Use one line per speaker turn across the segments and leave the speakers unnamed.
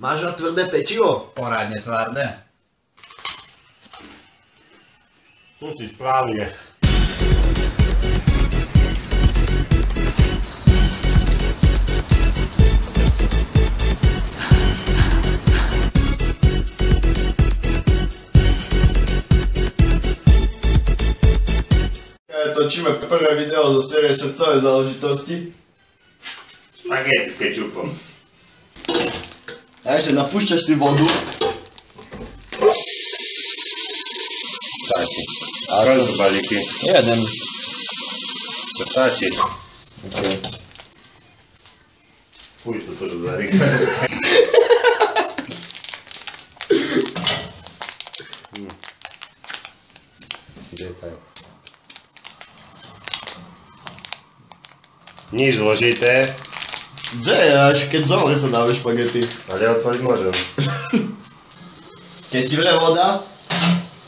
Máš na tvrdé pečivo?
Poradne tvrdé.
Si správne.
Točíme prvé video zo série Srdcové záležitosti.
Špagety s kečupom.
A ešte napúšťaš si vodu.
Stačí. A koľko balíky?
Jeden.
To stačí.
OK.
Fuj, to rozvalíka. Nič zložité.
Dze, až keď zomre sa dáme špagety.
Ale otvoriť môžem.
Keď ti vre voda,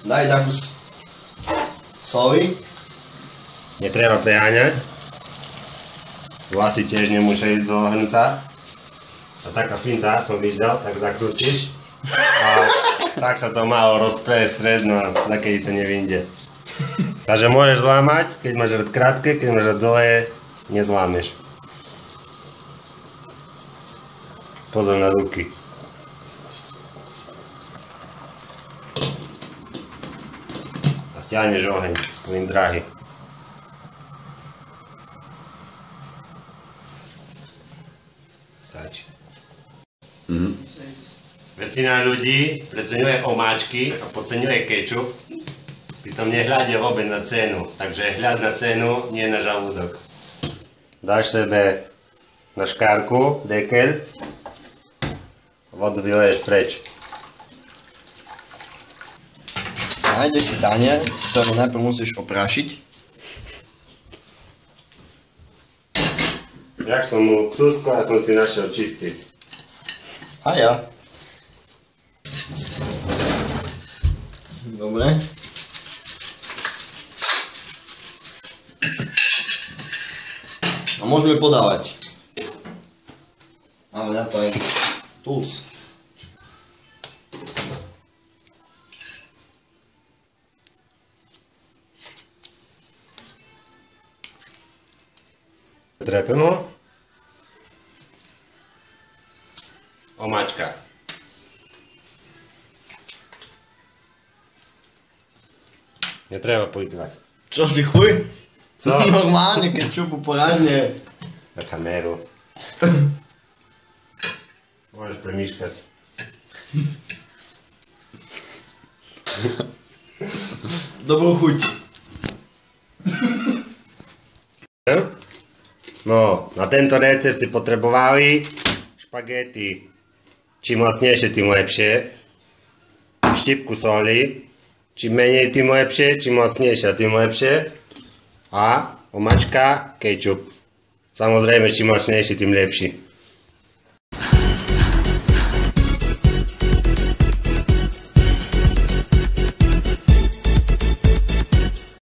daj takú soli.
Netreba preháňať. Vlasy tiež nemôže ísť do hrnca. A taká finta som videl, tak zakrútiš. A tak sa to malo rozpreje stredno, zakedy to nevinde. Takže môžeš zlámať, keď máš rád krátke, keď máš rád dlhé, nezlámeš. Pozor na ruky. A stiahneš oheň, plyn drahý. Stačí. Väčšina ľudí preceňuje omáčky a podceňuje kečup, pritom nehľadia vôbec na cenu, takže hľad na cenu, nie na žalúdok. Dáš sebe na škárku dekeľ, vodu vyleješ preč.
Nájdeš si tanier, ktorý najprv musíš oprášiť.
Jak som mu ksusko, ja som si našiel čistý.
A ja. Dobre. A môžeme podávať. Máme na to aj tools.
Trepemo. Omáčka. Netreba plýtvať.
Čo si chuj?
Co?
Normálne, keď čupu poradne.
Na kameru. Môžeš premýškať.
Dobrú chuť.
No, na tento recept si potrebovali špagety. Čím mocnejšie, tým lepšie. Štipku soli. Čím menej, tým lepšie. Čím mocnejšia, tým lepšie. A omáčka, kečup. Samozrejme, čím mocnejší, tým lepší.